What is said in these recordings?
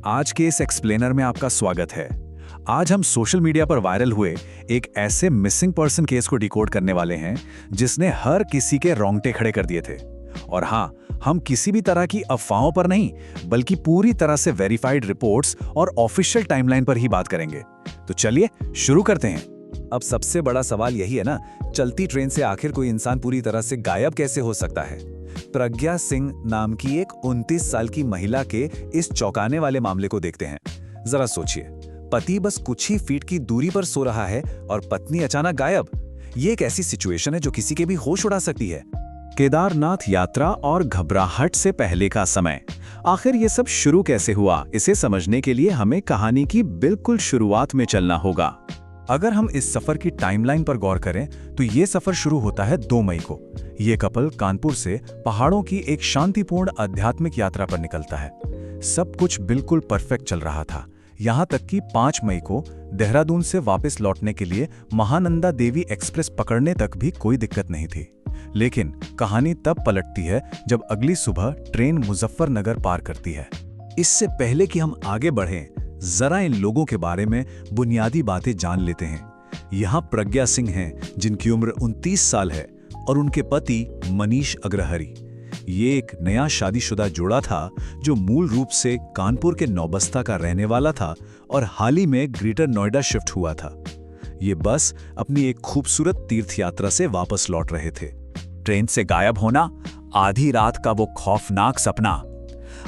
आज के इस एक्सप्लेनर में आपका स्वागत है। आज हम सोशल मीडिया पर वायरल हुए एक ऐसे मिसिंग पर्सन केस को डिकोड करने वाले हैं जिसने हर किसी के रोंगटे खड़े कर दिए थे। और हाँ, हम किसी भी तरह की अफवाहों पर नहीं, बल्कि पूरी तरह से वेरीफाइड रिपोर्ट्स और ऑफिशियल टाइमलाइन पर ही बात करेंगे। तो चलिए शुरू करते हैं। अब सबसे बड़ा सवाल यही है ना, चलती ट्रेन से आखिर कोई इंसान पूरी तरह से गायब कैसे हो सकता है? प्रज्ञा सिंह नाम की एक 29 साल की महिला के इस चौंकाने वाले मामले को देखते हैं। जरा सोचिए, पति बस कुछ ही फीट की दूरी पर सो रहा है और पत्नी अचानक गायब। ये एक ऐसी सिचुएशन है जो किसी के भी होश उड़ा सकती है। केदारनाथ यात्रा और घबराहट से पहले का समय। आखिर ये सब शुरू कैसे हुआ, इसे समझने के लिए हमें कहानी की बिल्कुल शुरुआत में चलना होगा। अगर हम इस सफर की टाइमलाइन पर गौर करें तो ये सफर शुरू होता है 2 मई को। ये कपल कानपुर से पहाड़ों की एक शांतिपूर्ण आध्यात्मिक यात्रा पर निकलता है। सब कुछ बिल्कुल परफेक्ट चल रहा था, यहाँ तक कि 5 मई को देहरादून से वापस लौटने के लिए महानंदा देवी एक्सप्रेस पकड़ने तक भी कोई दिक्कत नहीं थी। लेकिन कहानी तब पलटती है जब अगली सुबह ट्रेन मुजफ्फरनगर पार करती है। इससे पहले कि हम आगे बढ़ें, जरा इन लोगों के बारे में बुनियादी बातें जान लेते हैं। यहाँ प्रज्ञा सिंह हैं, जिनकी उम्र 29 साल है, और उनके पति मनीष अग्रहरी। ये एक नया शादीशुदा जोड़ा था जो मूल रूप से कानपुर के नौबस्ता का रहने वाला था और हाल ही में ग्रेटर नोएडा शिफ्ट हुआ था। ये बस अपनी एक खूबसूरत तीर्थ यात्रा से वापस लौट रहे थे। ट्रेन से गायब होना, आधी रात का वो खौफनाक सपना।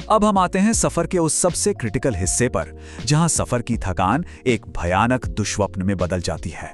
अब हम आते हैं सफर के उस सबसे क्रिटिकल हिस्से पर, जहां सफर की थकान एक भयानक दुष्स्वप्न में बदल जाती है।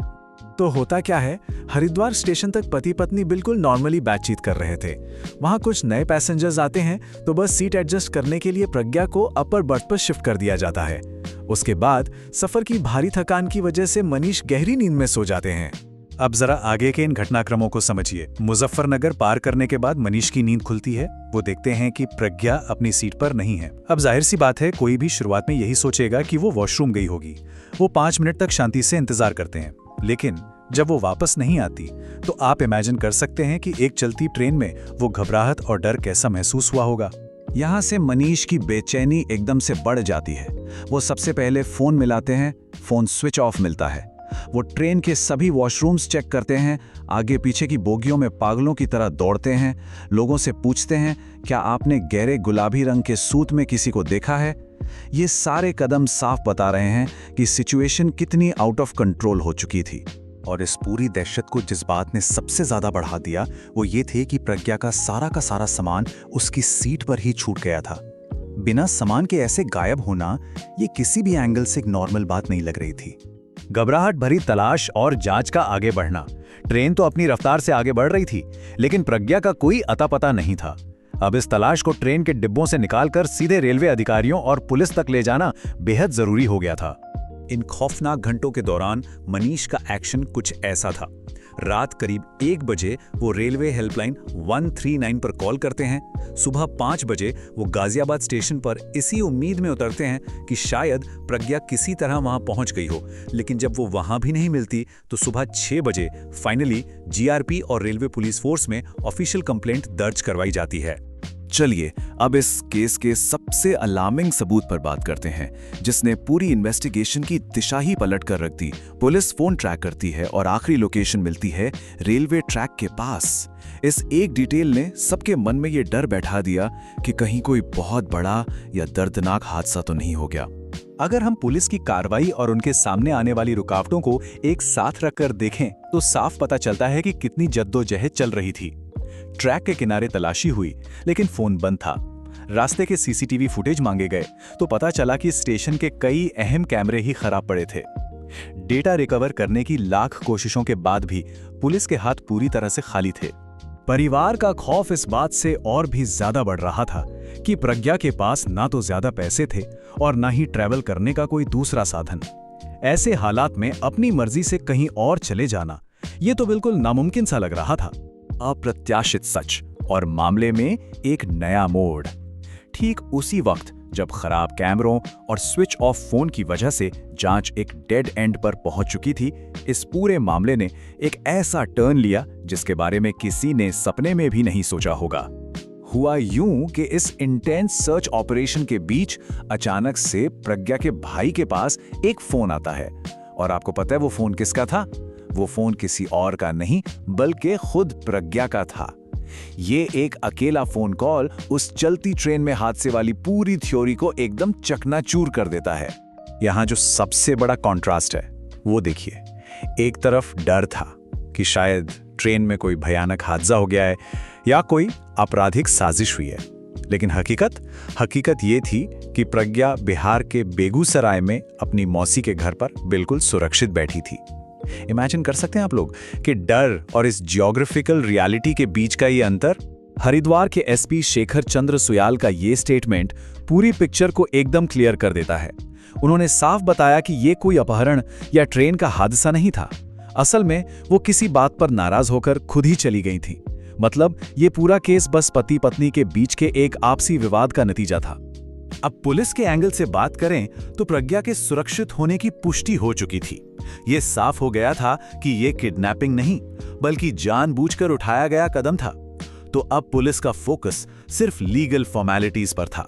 तो होता क्या है, हरिद्वार स्टेशन तक पति पत्नी बिल्कुल नॉर्मली बातचीत कर रहे थे। वहां कुछ नए पैसेंजर्स आते हैं तो बस सीट एडजस्ट करने के लिए प्रज्ञा को अपर बर्थ पर शिफ्ट कर दिया जाता है। उसके बाद सफर की भारी थकान की वजह से मनीष गहरी नींद में सो जाते हैं। अब जरा आगे के इन घटनाक्रमों को समझिए। मुजफ्फरनगर पार करने के बाद मनीष की नींद खुलती है। वो देखते हैं कि प्रज्ञा अपनी सीट पर नहीं है। अब जाहिर सी बात है, कोई भी शुरुआत में यही सोचेगा कि वो वॉशरूम गई होगी। वो 5 मिनट तक शांति से इंतजार करते हैं, लेकिन जब वो वापस नहीं आती तो आप इमेजिन कर सकते हैं कि एक चलती ट्रेन में वो घबराहट और डर कैसा महसूस हुआ होगा। यहाँ से मनीष की बेचैनी एकदम से बढ़ जाती है। वो सबसे पहले फोन मिलाते हैं, फोन स्विच ऑफ मिलता है। वो ट्रेन के सभी वॉशरूम्स चेक करते हैं, आगे पीछे की बोगियों में पागलों की तरह दौड़ते हैं, लोगों से पूछते हैं क्या आपने गहरे गुलाबी रंग के सूट में किसी को देखा है। ये सारे कदम साफ बता रहे हैं कि सिचुएशन कितनी आउट ऑफ कंट्रोल हो चुकी थी। और इस पूरी दहशत को जिस बात ने सबसे ज्यादा बढ़ा दिया वो ये थे कि प्रज्ञा का सारा सामान उसकी सीट पर ही छूट गया था। बिना सामान के ऐसे गायब होना, ये किसी भी एंगल से एक नॉर्मल बात नहीं लग रही थी। घबराहट भरी तलाश और जांच का आगे बढ़ना। ट्रेन तो अपनी रफ्तार से आगे बढ़ रही थी, लेकिन प्रज्ञा का कोई अता पता नहीं था। अब इस तलाश को ट्रेन के डिब्बों से निकालकर सीधे रेलवे अधिकारियों और पुलिस तक ले जाना बेहद जरूरी हो गया था। इन खौफनाक घंटों के दौरान मनीष का एक्शन कुछ ऐसा था। रात करीब 1 बजे वो रेलवे हेल्पलाइन 139 पर कॉल करते हैं। सुबह 5 बजे वो गाजियाबाद स्टेशन पर इसी उम्मीद में उतरते हैं कि शायद प्रज्ञा किसी तरह वहां पहुंच गई हो, लेकिन जब वो वहां भी नहीं मिलती तो सुबह 6 बजे फाइनली जीआरपी और रेलवे पुलिस फोर्स में ऑफिशियल कंप्लेंट दर्ज करवाई जाती है। चलिए अब इस केस के सबसे अलार्मिंग सबूत पर बात करते हैं, जिसने पूरी इन्वेस्टिगेशन की दिशा ही पलट कर रख दी। पुलिस फोन ट्रैक करती है और आखिरी लोकेशन मिलती है रेलवे ट्रैक के पास। इस एक डिटेल ने सबके मन में ये डर बैठा दिया कि कहीं कोई बहुत बड़ा या दर्दनाक हादसा तो नहीं हो गया। अगर हम पुलिस की कार्रवाई और उनके सामने आने वाली रुकावटों को एक साथ रखकर देखें तो साफ पता चलता है कि कितनी जद्दोजहद चल रही थी। ट्रैक के किनारे तलाशी हुई, लेकिन फोन बंद था। रास्ते के सीसीटीवी फुटेज मांगे गए तो पता चला कि स्टेशन के कई अहम कैमरे ही खराब पड़े थे। डेटा रिकवर करने की लाख कोशिशों के बाद भी पुलिस के हाथ पूरी तरह से खाली थे। परिवार का खौफ इस बात से और भी ज्यादा बढ़ रहा था कि प्रज्ञा के पास ना तो ज्यादा पैसे थे और ना ही ट्रैवल करने का कोई दूसरा साधन। ऐसे हालात में अपनी मर्जी से कहीं और चले जाना, ये तो बिल्कुल नामुमकिन सा लग रहा था। अप्रत्याशित सच और मामले में एक नया मोड़। ठीक उसी वक्त जब खराब कैमरों और स्विच ऑफ फोन की वजह से जांच एक डेड एंड पर पहुंच चुकी थी, इस पूरे मामले ने एक ऐसा टर्न लिया जिसके बारे में किसी ने सपने में भी नहीं सोचा होगा। हुआ यूं कि इस इंटेंस सर्च ऑपरेशन के बीच अचानक से प्रज्ञा के भाई के पास एक फोन आता है। और आपको पता है वो फोन किसका था? वो फोन किसी और का नहीं बल्कि खुद प्रज्ञा का था। ये एक अकेला फोन कॉल उस चलती ट्रेन में हादसे वाली पूरी थ्योरी को एकदम चकनाचूर कर देता है। यहाँ जो सबसे बड़ा कॉन्ट्रास्ट है वो देखिए। एक तरफ डर था कि शायद ट्रेन में कोई भयानक हादसा हो गया है या कोई आपराधिक साजिश हुई है, लेकिन हकीकत ये थी कि प्रज्ञा बिहार के बेगूसराय में अपनी मौसी के घर पर बिल्कुल सुरक्षित बैठी थी। इमेजिन कर सकते हैं आप लोग कि डर और इस जियोग्राफिकल रियलिटी के बीच का ये अंतर। हरिद्वार के एसपी शेखर चंद्र सुयाल का ये स्टेटमेंट पूरी पिक्चर को एकदम क्लियर कर देता है। उन्होंने साफ बताया कि ये कोई अपहरण या ट्रेन का हादसा नहीं था। असल में वो किसी बात पर नाराज होकर खुद ही चली गई थी। मतलब ये पूरा केस बस पति पत्नी के बीच के एक आपसी विवाद का नतीजा था। अब पुलिस के एंगल से बात करें तो प्रज्ञा के सुरक्षित होने की पुष्टि हो चुकी थी। ये साफ हो गया था कि ये किडनैपिंग नहीं बल्कि जानबूझकर उठाया गया कदम था। तो अब पुलिस का फोकस सिर्फ लीगल फॉर्मेलिटीज पर था,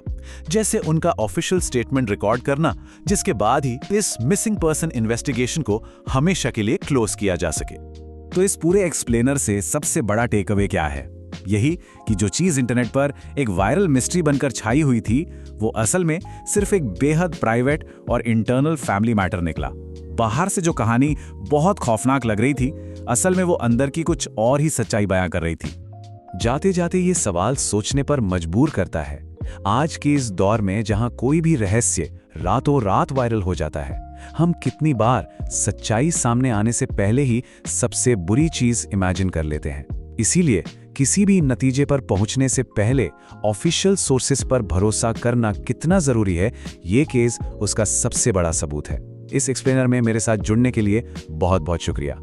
जैसे उनका ऑफिशियल स्टेटमेंट रिकॉर्ड करना, जिसके बाद ही इस मिसिंग पर्सन इन्वेस्टिगेशन को हमेशा के लिए क्लोज किया जा सके। तो इस पूरे एक्सप्लेनर से सबसे बड़ा टेक अवे क्या है? यही कि जो चीज इंटरनेट पर एक वायरल मिस्ट्री बनकर छाई हुई थी वो असल में सिर्फ एक बेहद प्राइवेट और इंटरनल फैमिली मैटर निकला। बाहर से जो कहानी बहुत खौफनाक लग रही थी, असल में वो अंदर की कुछ और ही सच्चाई बयां कर रही थी। जाते जाते ये सवाल सोचने पर मजबूर करता है। आज के इस दौर में जहां कोई भी रहस्य रातों रात वायरल हो जाता है, हम कितनी बार सच्चाई सामने आने से पहले ही सबसे बुरी चीज इमेजिन कर लेते हैं। इसीलिए किसी भी नतीजे पर पहुंचने से पहले ऑफिशियल सोर्सेस पर भरोसा करना कितना जरूरी है, ये केस उसका सबसे बड़ा सबूत है। इस एक्सप्लेनर में मेरे साथ जुड़ने के लिए बहुत बहुत शुक्रिया।